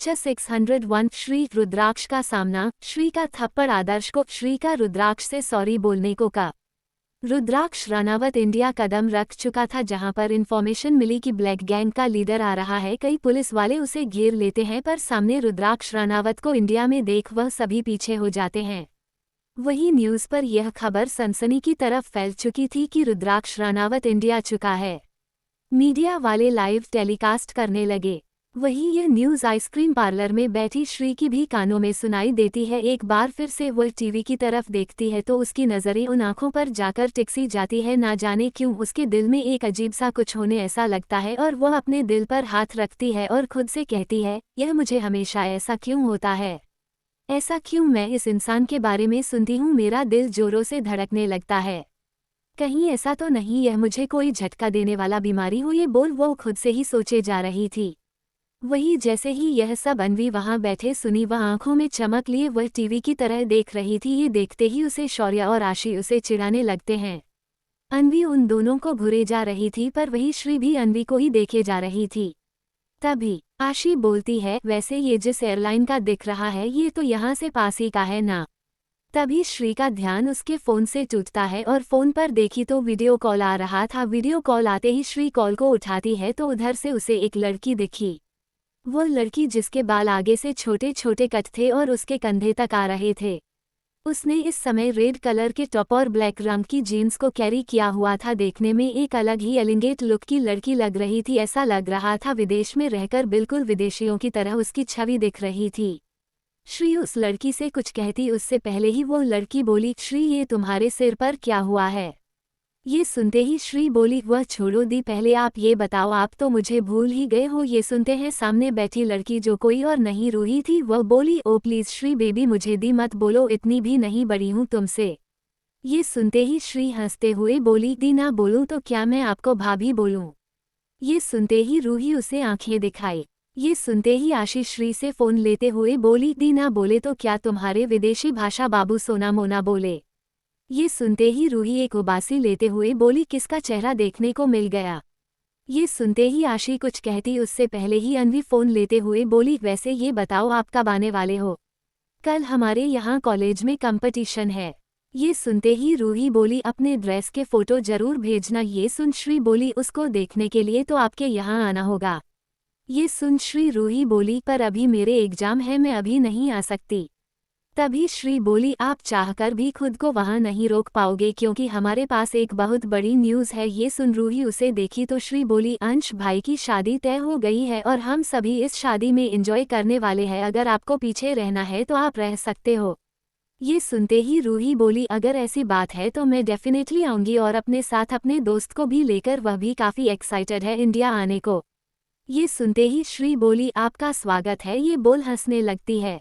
Lecture 601 Shri रुद्राक्ष का सामना, श्री का थप्पड़ आदर्श को, श्री का रुद्राक्ष से सॉरी बोलने को का। रुद्राक्ष रानावत इंडिया कदम रख चुका था जहां पर इन्फॉर्मेशन मिली कि ब्लैक गैंग का लीडर आ रहा है। कई पुलिस वाले उसे घेर लेते हैं पर सामने रुद्राक्ष रानावत को इंडिया में देख वह सभी पीछे हो जाते हैं। वही न्यूज़ पर यह खबर सनसनी की तरफ फैल चुकी थी कि रुद्राक्ष रानावत इंडिया चुका है। मीडिया वाले लाइव टेलीकास्ट करने लगे। वही यह न्यूज़ आइसक्रीम पार्लर में बैठी श्री की भी कानों में सुनाई देती है। एक बार फिर से वह टीवी की तरफ देखती है तो उसकी नज़रें उन आंखों पर जाकर टिकसी जाती है। ना जाने क्यों उसके दिल में एक अजीब सा कुछ होने ऐसा लगता है और वह अपने दिल पर हाथ रखती है और खुद से कहती है, यह मुझे हमेशा ऐसा क्यों होता है, ऐसा क्यों मैं इस इंसान के बारे में सुनती हूँ, मेरा दिल जोरों से धड़कने लगता है। कहीं ऐसा तो नहीं यह मुझे कोई झटका देने वाला बीमारी हो, ये बोल वो खुद से ही सोचे जा रही थी। वही जैसे ही यह सब अनवी वहां बैठे सुनी वह आंखों में चमक लिए वह टीवी की तरह देख रही थी। ये देखते ही उसे शौर्य और आशी उसे चिढ़ाने लगते हैं। अनवी उन दोनों को घूरे जा रही थी पर वही श्री भी अनवी को ही देखे जा रही थी। तभी आशी बोलती है, वैसे ये जिस एयरलाइन का दिख रहा है ये तो यहाँ से पास ही का है ना। तभी श्री का ध्यान उसके फ़ोन से टूटता है और फ़ोन पर देखी तो वीडियो कॉल आ रहा था। वीडियो कॉल आते ही श्री कॉल को उठाती है तो उधर से उसे एक लड़की दिखी। वो लड़की जिसके बाल आगे से छोटे छोटे कट थे और उसके कंधे तक आ रहे थे। उसने इस समय रेड कलर के टॉप और ब्लैक रंग की जीन्स को कैरी किया हुआ था। देखने में एक अलग ही एलिगेंट लुक की लड़की लग रही थी। ऐसा लग रहा था विदेश में रहकर बिल्कुल विदेशियों की तरह उसकी छवि दिख रही थी। श्री उस लड़की से कुछ कहती उससे पहले ही वो लड़की बोली, श्री ये तुम्हारे सिर पर क्या हुआ है। ये सुनते ही श्री बोली, वह छोड़ो दी, पहले आप ये बताओ, आप तो मुझे भूल ही गए हो। ये सुनते हैं सामने बैठी लड़की जो कोई और नहीं रूही थी वह बोली, ओ प्लीज़ श्री बेबी मुझे दी मत बोलो, इतनी भी नहीं बड़ी हूँ तुमसे। ये सुनते ही श्री हंसते हुए बोली, दी ना बोलूँ तो क्या मैं आपको भाभी बोलूँ। ये सुनते ही रूही उसे आंखें दिखाई। ये सुनते ही आशीष श्री से फ़ोन लेते हुए बोली, दी ना बोले तो क्या तुम्हारे विदेशी भाषा बाबू सोना मोना बोले। ये सुनते ही रूही एक उबासी लेते हुए बोली, किसका चेहरा देखने को मिल गया। ये सुनते ही आशी कुछ कहती उससे पहले ही अनवी फ़ोन लेते हुए बोली, वैसे ये बताओ आप कब आने वाले हो, कल हमारे यहाँ कॉलेज में कंपटीशन है। ये सुनते ही रूही बोली, अपने ड्रेस के फ़ोटो ज़रूर भेजना। ये सुन श्री बोली, उसको देखने के लिए तो आपके यहाँ आना होगा। ये सुन श्री रूही बोली, पर अभी मेरे एग्ज़ाम है, मैं अभी नहीं आ सकती। तभी श्री बोली, आप चाहकर भी खुद को वहां नहीं रोक पाओगे क्योंकि हमारे पास एक बहुत बड़ी न्यूज़ है। ये सुन रूही उसे देखी तो श्री बोली, अंश भाई की शादी तय हो गई है और हम सभी इस शादी में एंजॉय करने वाले हैं। अगर आपको पीछे रहना है तो आप रह सकते हो। ये सुनते ही रूही बोली, अगर ऐसी बात है तो मैं डेफिनेटली आऊँगी और अपने साथ अपने दोस्त को भी लेकर, वह भी काफ़ी एक्साइटेड है इंडिया आने को। ये सुनते ही श्री बोली, आपका स्वागत है। ये बोल हंसने लगती है।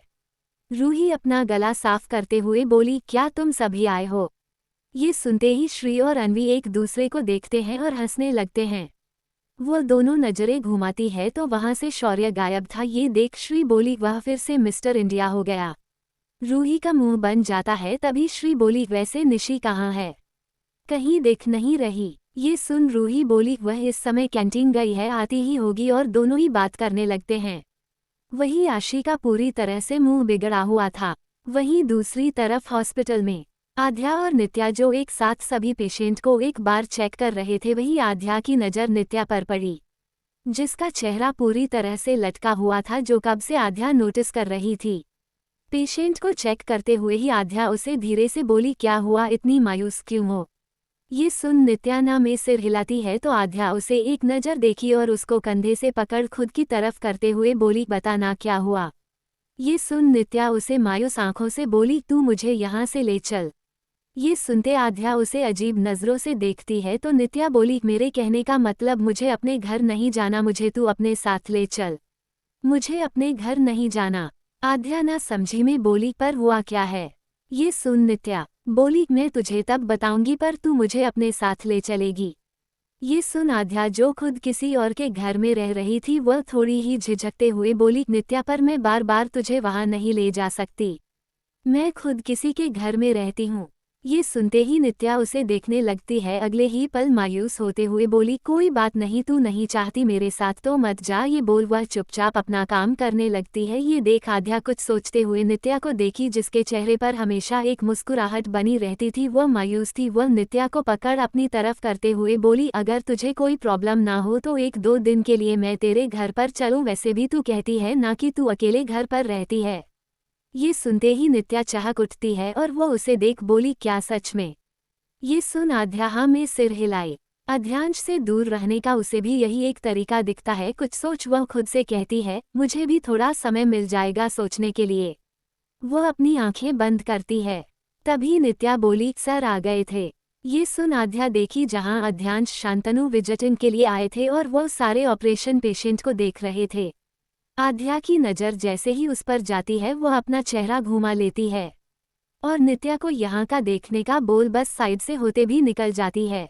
रूही अपना गला साफ करते हुए बोली, क्या तुम सभी आए हो। ये सुनते ही श्री और अनवी एक दूसरे को देखते हैं और हंसने लगते हैं। वो दोनों नजरें घुमाती है तो वहां से शौर्य गायब था। ये देख श्री बोली, वह फिर से मिस्टर इंडिया हो गया। रूही का मुंह बन जाता है। तभी श्री बोली, वैसे निशी कहाँ है, कहीं दिख नहीं रही। ये सुन रूही बोली, वह इस समय कैंटीन गई है, आती ही होगी। और दोनों ही बात करने लगते हैं। वही आशी का पूरी तरह से मुंह बिगड़ा हुआ था। वहीं दूसरी तरफ हॉस्पिटल में आध्या और नित्या जो एक साथ सभी पेशेंट को एक बार चेक कर रहे थे, वही आध्या की नज़र नित्या पर पड़ी, जिसका चेहरा पूरी तरह से लटका हुआ था, जो कब से आध्या नोटिस कर रही थी। पेशेंट को चेक करते हुए ही आध्या उसे धीरे से बोली, क्या हुआ, इतनी मायूस क्यों हो। ये सुन नित्या ना में सिर हिलाती है तो आध्या उसे एक नज़र देखी और उसको कंधे से पकड़ खुद की तरफ करते हुए बोली, बता ना क्या हुआ। ये सुन नित्या उसे मायूस आंखों से बोली, तू मुझे यहाँ से ले चल। ये सुनते आध्या उसे अजीब नज़रों से देखती है तो नित्या बोली, मेरे कहने का मतलब मुझे अपने घर नहीं जाना, मुझे तू अपने साथ ले चल। मुझे अपने घर नहीं जाना। आध्या ना समझी में बोली, पर हुआ क्या है। ये सुन नित्या बोली, मैं तुझे तब बताऊंगी पर तू मुझे अपने साथ ले चलेगी। ये सुन आध्या जो खुद किसी और के घर में रह रही थी वह थोड़ी ही झिझकते हुए बोली, नित्या पर मैं बार बार तुझे वहां नहीं ले जा सकती, मैं खुद किसी के घर में रहती हूँ। ये सुनते ही नित्या उसे देखने लगती है। अगले ही पल मायूस होते हुए बोली, कोई बात नहीं, तू नहीं चाहती मेरे साथ तो मत जा। ये बोल वह चुपचाप अपना काम करने लगती है। ये देख आद्या कुछ सोचते हुए नित्या को देखी, जिसके चेहरे पर हमेशा एक मुस्कुराहट बनी रहती थी। वह मायूस थी। वह नित्या को पकड़ अपनी तरफ करते हुए बोली, अगर तुझे कोई प्रॉब्लम ना हो तो 1-2 दिन के लिए मैं तेरे घर पर चलूं। वैसे भी तू कहती है ना कि तू अकेले घर पर रहती है। ये सुनते ही नित्या चहक उठती है और वो उसे देख बोली, क्या सच में? ये सुन आद्या हाँ में सिर हिलाई। अध्यांश से दूर रहने का उसे भी यही एक तरीका दिखता है। कुछ सोच वह खुद से कहती है, मुझे भी थोड़ा समय मिल जाएगा सोचने के लिए। वह अपनी आंखें बंद करती है। तभी नित्या बोली, सर आ गए थे। ये सुन आद्या देखी जहां अध्यांश शांतनु विजिटिंग के लिए आए थे और वह सारे ऑपरेशन पेशेंट को देख रहे थे। आद्या की नज़र जैसे ही उस पर जाती है वह अपना चेहरा घुमा लेती है और नित्या को यहाँ का देखने का बोल बस साइड से होते भी निकल जाती है,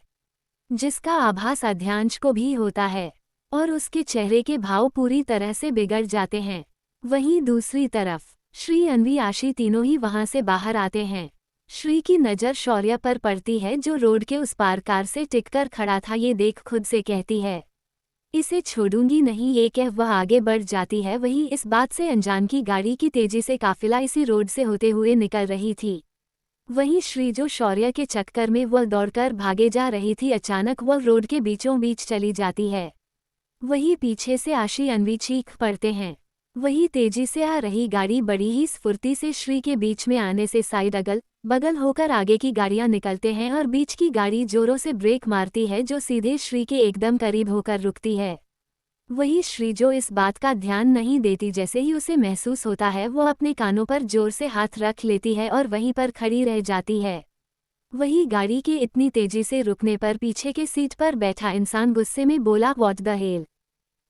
जिसका आभास अध्यांश को भी होता है और उसके चेहरे के भाव पूरी तरह से बिगड़ जाते हैं। वहीं दूसरी तरफ श्री, अन्वी, आशी तीनों ही वहां से बाहर आते हैं। श्री की नज़र शौर्य पर पड़ती है जो रोड के उस पार कार से टिककर खड़ा था। ये देख खुद से कहती है, इसे छोड़ूंगी नहीं। ये कह वह आगे बढ़ जाती है। वहीं इस बात से अनजान की गाड़ी की तेजी से काफिला इसी रोड से होते हुए निकल रही थी। वहीं श्री जो शौर्य के चक्कर में वह दौड़कर भागे जा रही थी, अचानक वह रोड के बीचों बीच चली जाती है। वहीं पीछे से आशी, अन्वी चीख पड़ते हैं। वही तेजी से आ रही गाड़ी बड़ी ही स्फूर्ति से श्री के बीच में आने से साइड अगल बगल होकर आगे की गाड़ियां निकलते हैं और बीच की गाड़ी जोरों से ब्रेक मारती है जो सीधे श्री के एकदम करीब होकर रुकती है। वही श्री जो इस बात का ध्यान नहीं देती, जैसे ही उसे महसूस होता है वो अपने कानों पर जोर से हाथ रख लेती है और वहीं पर खड़ी रह जाती है। वही गाड़ी के इतनी तेजी से रुकने पर पीछे के सीट पर बैठा इंसान गुस्से में बोला, व्हाट द हेल।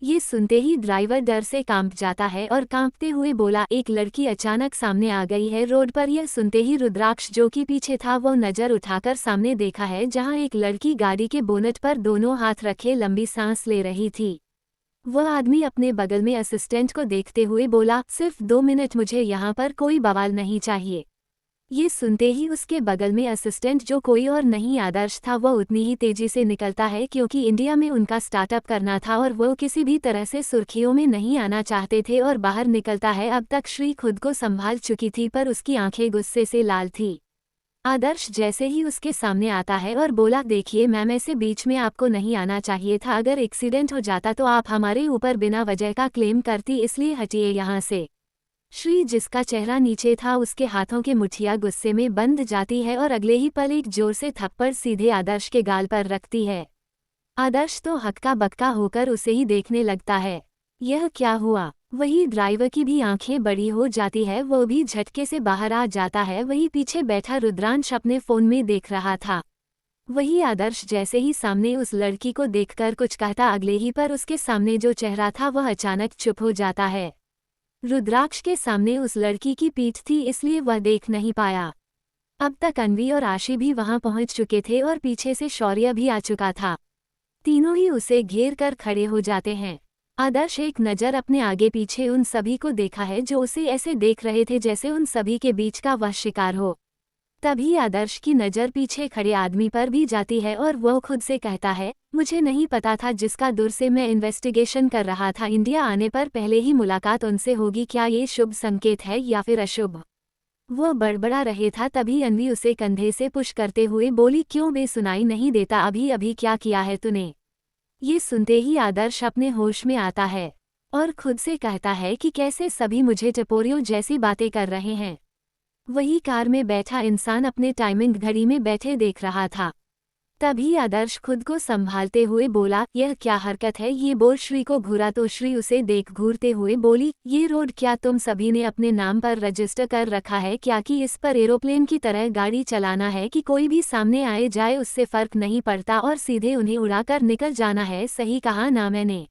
ये सुनते ही ड्राइवर डर से कांप जाता है और कांपते हुए बोला, एक लड़की अचानक सामने आ गई है रोड पर। यह सुनते ही रुद्राक्ष जो कि पीछे था वो नजर उठाकर सामने देखा है जहां एक लड़की गाड़ी के बोनट पर दोनों हाथ रखे लंबी सांस ले रही थी। वह आदमी अपने बगल में असिस्टेंट को देखते हुए बोला, सिर्फ 2 मिनट, मुझे यहाँ पर कोई बवाल नहीं चाहिए। ये सुनते ही उसके बगल में असिस्टेंट जो कोई और नहीं आदर्श था वह उतनी ही तेजी से निकलता है क्योंकि इंडिया में उनका स्टार्टअप करना था और वो किसी भी तरह से सुर्खियों में नहीं आना चाहते थे और बाहर निकलता है। अब तक श्री खुद को संभाल चुकी थी पर उसकी आंखें गुस्से से लाल थी। आदर्श जैसे ही उसके सामने आता है और बोला, देखिए मैम, ऐसे बीच में आपको नहीं आना चाहिए था। अगर एक्सीडेंट हो जाता तो आप हमारे ऊपर बिना वजह का क्लेम करती, इसलिए हटिए यहाँ से। श्री जिसका चेहरा नीचे था उसके हाथों की मुठ्ठियां गुस्से में बंध जाती है और अगले ही पल एक जोर से थप्पड़ सीधे आदर्श के गाल पर रखती है। आदर्श तो हक्का बक्का होकर उसे ही देखने लगता है। यह क्या हुआ? वही ड्राइवर की भी आंखें बड़ी हो जाती है, वो भी झटके से बाहर आ जाता है। वही पीछे बैठा रुद्रांश अपने फोन में देख रहा था। वही आदर्श जैसे ही सामने उस लड़की को देखकर कुछ कहता, अगले ही पर उसके सामने जो चेहरा था वह अचानक चुप हो जाता है। रुद्राक्ष के सामने उस लड़की की पीठ थी इसलिए वह देख नहीं पाया। अब तक अन्वी और आशी भी वहां पहुंच चुके थे और पीछे से शौर्य भी आ चुका था। तीनों ही उसे घेर कर खड़े हो जाते हैं। आदर्श एक नज़र अपने आगे पीछे उन सभी को देखा है जो उसे ऐसे देख रहे थे जैसे उन सभी के बीच का वह शिकार हो। तभी आदर्श की नज़र पीछे खड़े आदमी पर भी जाती है और वह खुद से कहता है, मुझे नहीं पता था जिसका दूर से मैं इन्वेस्टिगेशन कर रहा था, इंडिया आने पर पहले ही मुलाकात उनसे होगी। क्या ये शुभ संकेत है या फिर अशुभ? वह बड़बड़ा रहे था तभी अन्वी उसे कंधे से पुश करते हुए बोली, क्यों बे, सुनाई नहीं देता? अभी अभी क्या किया है तूने? ये सुनते ही आदर्श अपने होश में आता है और खुद से कहता है कि कैसे सभी मुझे टपोरियों जैसी बातें कर रहे हैं। वही कार में बैठा इंसान अपने टाइमिंग घड़ी में बैठे देख रहा था। तभी आदर्श खुद को संभालते हुए बोला, यह क्या हरकत है? ये बोल श्री को घूरा तो श्री उसे देख घूरते हुए बोली, ये रोड क्या तुम सभी ने अपने नाम पर रजिस्टर कर रखा है क्या? कि इस पर एरोप्लेन की तरह गाड़ी चलाना है कि कोई भी सामने आए जाए उससे फर्क नहीं पड़ता और सीधे उन्हें उड़ाकर निकल जाना है? सही कहा ना मैंने?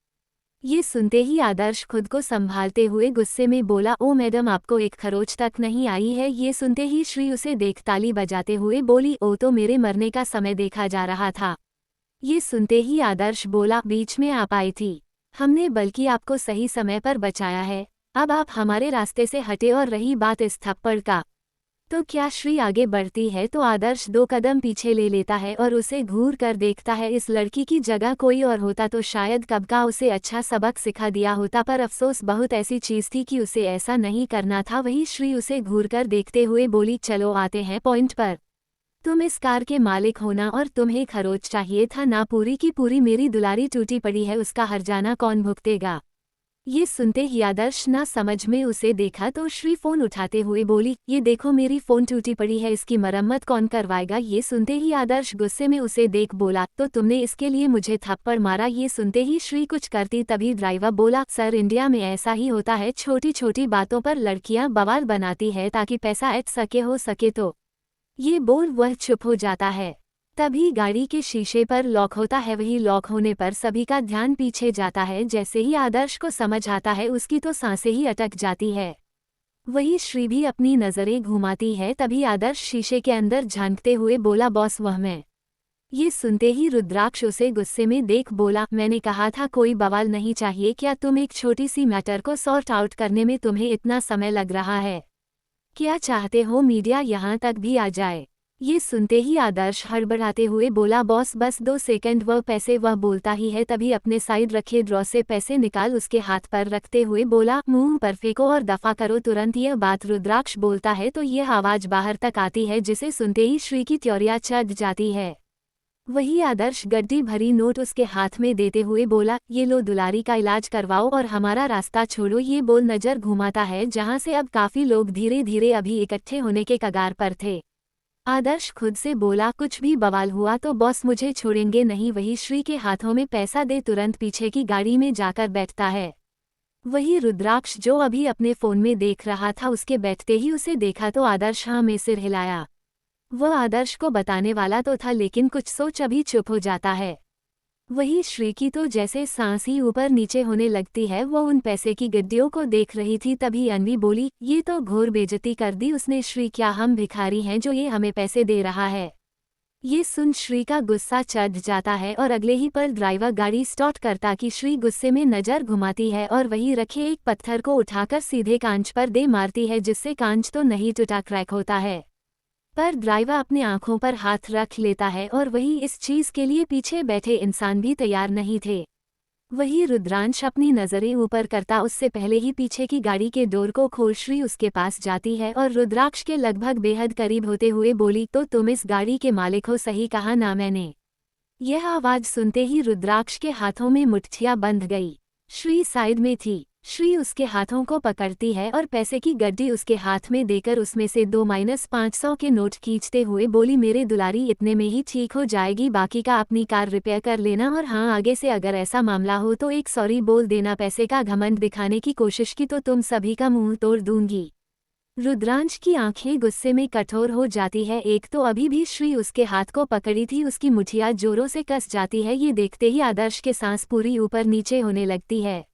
ये सुनते ही आदर्श खुद को संभालते हुए गुस्से में बोला, ओ मैडम, आपको एक खरोच तक नहीं आई है? ये सुनते ही श्री उसे देख ताली बजाते हुए बोली, ओ तो मेरे मरने का समय देखा जा रहा था। ये सुनते ही आदर्श बोला, बीच में आप आई थी, हमने बल्कि आपको सही समय पर बचाया है। अब आप हमारे रास्ते से हटे। और रही बात इस थप्पड़ का, तो क्या श्री आगे बढ़ती है तो आदर्श 2 कदम पीछे ले लेता है और उसे घूर कर देखता है। इस लड़की की जगह कोई और होता तो शायद कब का उसे अच्छा सबक सिखा दिया होता, पर अफसोस बहुत ऐसी चीज थी कि उसे ऐसा नहीं करना था। वही श्री उसे घूर कर देखते हुए बोली, चलो आते हैं पॉइंट पर। तुम इस कार के मालिक हो ना, और तुम्हें खरोच चाहिए था ना। पूरी की पूरी मेरी दुलारी टूटी पड़ी है, उसका हर्जाना कौन भुगतेगा। ये सुनते ही आदर्श ना समझ में उसे देखा तो श्री फोन उठाते हुए बोली, ये देखो मेरी फोन टूटी पड़ी है, इसकी मरम्मत कौन करवाएगा। ये सुनते ही आदर्श गुस्से में उसे देख बोला, तो तुमने इसके लिए मुझे थप्पड़ मारा। ये सुनते ही श्री कुछ करती तभी ड्राइवर बोला, सर इंडिया में ऐसा ही होता है, छोटी छोटी बातों पर लड़कियां बवाल बनाती है ताकि पैसा ऐड सके हो सके तो। ये बोल वह चुप हो जाता है। तभी गाड़ी के शीशे पर लॉक होता है। वही लॉक होने पर सभी का ध्यान पीछे जाता है। जैसे ही आदर्श को समझ आता है उसकी तो सांसें ही अटक जाती है। वही श्री भी अपनी नजरें घुमाती है। तभी आदर्श शीशे के अंदर झांकते हुए बोला, बॉस वह मैं। ये सुनते ही रुद्राक्ष उसे गुस्से में देख बोला, मैंने कहा था कोई बवाल नहीं चाहिए। क्या तुम एक छोटी सी मैटर को सॉर्ट आउट करने में तुम्हें इतना समय लग रहा है? क्या चाहते हो मीडिया यहाँ तक भी आ जाए? ये सुनते ही आदर्श हड़बड़ाते हुए बोला, बॉस बस 2 सेकंड। वह पैसे वह बोलता ही है तभी अपने साइड रखे ड्रॉ से पैसे निकाल उसके हाथ पर रखते हुए बोला, मुंह पर फेंको और दफा करो तुरंत। यह बात रुद्राक्ष बोलता है तो यह आवाज बाहर तक आती है, जिसे सुनते ही श्री की त्योरियां चढ़ जाती है। वही आदर्श गड्डी भरी नोट उसके हाथ में देते हुए बोला, ये लो दुलारी का इलाज करवाओ और हमारा रास्ता छोड़ो। ये बोल नजर घुमाता है जहां से अब काफी लोग धीरे धीरे अभी इकट्ठे होने के कगार पर थे। आदर्श खुद से बोला, कुछ भी बवाल हुआ तो बॉस मुझे छोड़ेंगे नहीं। वही श्री के हाथों में पैसा दे तुरंत पीछे की गाड़ी में जाकर बैठता है। वही रुद्राक्ष जो अभी अपने फोन में देख रहा था, उसके बैठते ही उसे देखा तो आदर्श हाँ में सिर हिलाया। वह आदर्श को बताने वाला तो था लेकिन कुछ सोच अभी चुप हो जाता है। वही श्री की तो जैसे सांस ही ऊपर नीचे होने लगती है। वो उन पैसे की गड्डियों को देख रही थी तभी अन्वी बोली, ये तो घोर बेइज्जती कर दी उसने। श्री क्या हम भिखारी हैं जो ये हमें पैसे दे रहा है? ये सुन श्री का गुस्सा चढ़ जाता है और अगले ही पल ड्राइवर गाड़ी स्टार्ट करता कि श्री गुस्से में नजर घुमाती है और वही रखे एक पत्थर को उठाकर सीधे कांच पर दे मारती है, जिससे कांच तो नहीं टूटा, क्रैक होता है। पर ड्राइवर अपने आंखों पर हाथ रख लेता है और वही इस चीज के लिए पीछे बैठे इंसान भी तैयार नहीं थे। वही रुद्रांश अपनी नजरें ऊपर करता उससे पहले ही पीछे की गाड़ी के डोर को खोल श्री उसके पास जाती है और रुद्राक्ष के लगभग बेहद करीब होते हुए बोली, तो तुम इस गाड़ी के मालिक हो, सही कहा ना मैंने? यह आवाज सुनते ही रुद्राक्ष के हाथों में मुट्ठियां बंध गई। श्री साइड में थी। श्री उसके हाथों को पकड़ती है और पैसे की गड्डी उसके हाथ में देकर उसमें से 2-500 के नोट खींचते हुए बोली, मेरे दुलारी इतने में ही ठीक हो जाएगी, बाकी का अपनी कार रिपेयर कर लेना। और हाँ, आगे से अगर ऐसा मामला हो तो एक सॉरी बोल देना। पैसे का घमंड दिखाने की कोशिश की तो तुम सभी का मुंह तोड़ दूंगी। रुद्रांश की आंखें गुस्से में कठोर हो जाती है। एक तो अभी भी श्री उसके हाथ को पकड़ी थी, उसकी मुठिया जोरों से कस जाती है। ये देखते ही आदर्श के सांस पूरी ऊपर नीचे होने लगती है।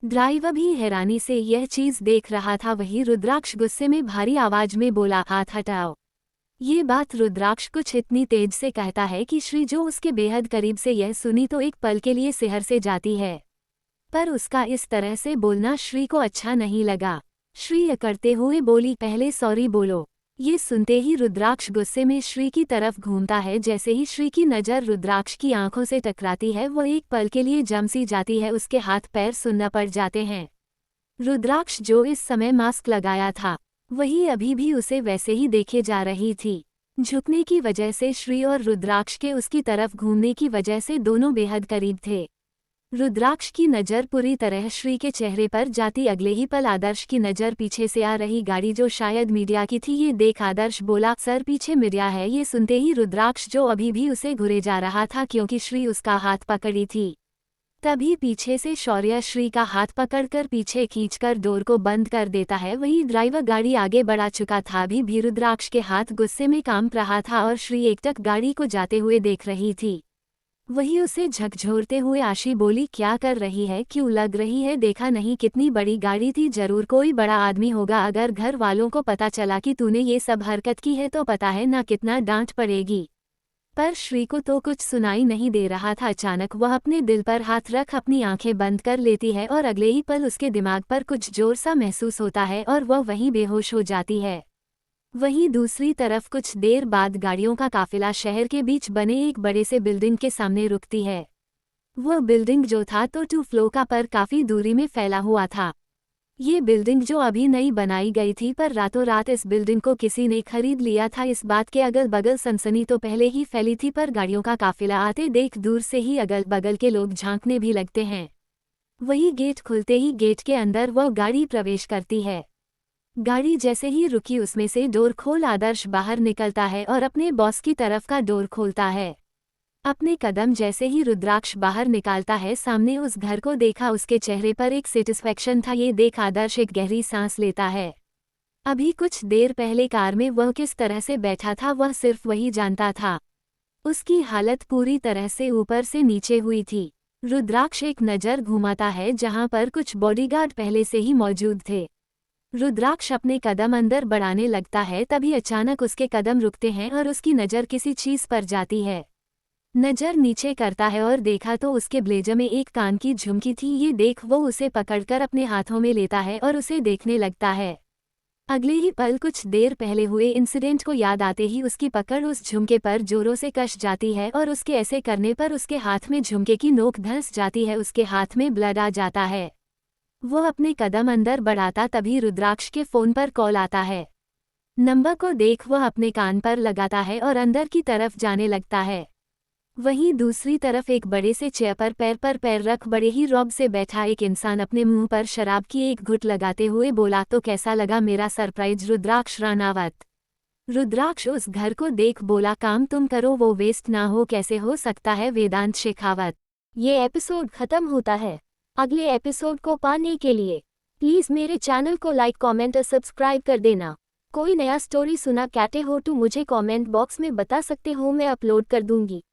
ड्राइवर भी हैरानी से यह चीज देख रहा था। वही रुद्राक्ष गुस्से में भारी आवाज में बोला, हाथ हटाओ। ये बात रुद्राक्ष कुछ इतनी तेज से कहता है कि श्री जो उसके बेहद करीब से यह सुनी तो एक पल के लिए सिहर से जाती है। पर उसका इस तरह से बोलना श्री को अच्छा नहीं लगा। श्री अकड़ते हुए बोली, पहले सॉरी बोलो। ये सुनते ही रुद्राक्ष गुस्से में श्री की तरफ घूमता है। जैसे ही श्री की नज़र रुद्राक्ष की आंखों से टकराती है वो एक पल के लिए जम सी जाती है, उसके हाथ पैर सुन्न पड़ जाते हैं। रुद्राक्ष जो इस समय मास्क लगाया था वही अभी भी उसे वैसे ही देखे जा रही थी। झुकने की वजह से श्री और रुद्राक्ष के उसकी तरफ घूमने की वजह से दोनों बेहद करीब थे। रुद्राक्ष की नज़र पूरी तरह श्री के चेहरे पर जाती। अगले ही पल आदर्श की नज़र पीछे से आ रही गाड़ी जो शायद मीडिया की थी ये देख आदर्श बोला, सर पीछे मीडिया है। ये सुनते ही रुद्राक्ष जो अभी भी उसे घुरे जा रहा था क्योंकि श्री उसका हाथ पकड़ी थी, तभी पीछे से शौर्य श्री का हाथ पकड़कर पीछे खींचकर डोर को बंद कर देता है। वही ड्राइवर गाड़ी आगे बढ़ा चुका था। अभी भी रुद्राक्ष के हाथ गुस्से में कांप रहा था और श्री एकटक गाड़ी को जाते हुए देख रही थी। वही उसे झकझोरते हुए आशी बोली, क्या कर रही है, क्यों लग रही है? देखा नहीं कितनी बड़ी गाड़ी थी, जरूर कोई बड़ा आदमी होगा। अगर घर वालों को पता चला कि तूने ये सब हरकत की है तो पता है ना कितना डांट पड़ेगी। पर श्री को तो कुछ सुनाई नहीं दे रहा था। अचानक वह अपने दिल पर हाथ रख अपनी आंखें बंद कर लेती है और अगले ही पल उसके दिमाग पर कुछ जोर सा महसूस होता है और वह वहीं बेहोश हो जाती है। वहीं दूसरी तरफ कुछ देर बाद गाड़ियों का काफिला शहर के बीच बने एक बड़े से बिल्डिंग के सामने रुकती है। वह बिल्डिंग जो था तो 2 फ्लोर पर काफी दूरी में फैला हुआ था। ये बिल्डिंग जो अभी नई बनाई गई थी, पर रातों रात इस बिल्डिंग को किसी ने खरीद लिया था। इस बात के अगल बगल सनसनी तो पहले ही फैली थी, पर गाड़ियों का काफिला आते देख दूर से ही अगल बगल के लोग झांकने भी लगते हैं। वही गेट खुलते ही गेट के अंदर वह गाड़ी प्रवेश करती है। गाड़ी जैसे ही रुकी उसमें से डोर खोल आदर्श बाहर निकलता है और अपने बॉस की तरफ का डोर खोलता है। अपने कदम जैसे ही रुद्राक्ष बाहर निकालता है, सामने उस घर को देखा उसके चेहरे पर एक सेटिस्फेक्शन था। ये देख आदर्श एक गहरी सांस लेता है। अभी कुछ देर पहले कार में वह किस तरह से बैठा था वह सिर्फ वही जानता था। उसकी हालत पूरी तरह से ऊपर से नीचे हुई थी। रुद्राक्ष एक नज़र घुमाता है जहां पर कुछ बॉडीगार्ड पहले से ही मौजूद थे। रुद्राक्ष अपने कदम अंदर बढ़ाने लगता है, तभी अचानक उसके कदम रुकते हैं और उसकी नज़र किसी चीज़ पर जाती है। नज़र नीचे करता है और देखा तो उसके ब्लेजर में एक कान की झुमकी थी। ये देख वो उसे पकड़कर अपने हाथों में लेता है और उसे देखने लगता है। अगले ही पल कुछ देर पहले हुए इंसिडेंट को याद आते ही उसकी पकड़ उस झुमके पर जोरों से कस जाती है और उसके ऐसे करने पर उसके हाथ में झुमके की नोक धंस जाती है। उसके हाथ में ब्लड आ जाता है। वो अपने कदम अंदर बढ़ाता तभी रुद्राक्ष के फोन पर कॉल आता है। नंबर को देख वह अपने कान पर लगाता है और अंदर की तरफ जाने लगता है। वहीं दूसरी तरफ एक बड़े से चेयर पर पैर रख बड़े ही रौब से बैठा एक इंसान अपने मुंह पर शराब की एक घुट लगाते हुए बोला, तो कैसा लगा मेरा सरप्राइज रुद्राक्ष रानावत। रुद्राक्ष उस घर को देख बोला, काम तुम करो वो वेस्ट ना हो कैसे हो सकता है वेदांत शेखावत। ये एपिसोड खत्म होता है। अगले एपिसोड को पाने के लिए प्लीज मेरे चैनल को लाइक कमेंट और सब्सक्राइब कर देना। कोई नया स्टोरी सुना कहते हो तो मुझे कमेंट बॉक्स में बता सकते हो, मैं अपलोड कर दूंगी।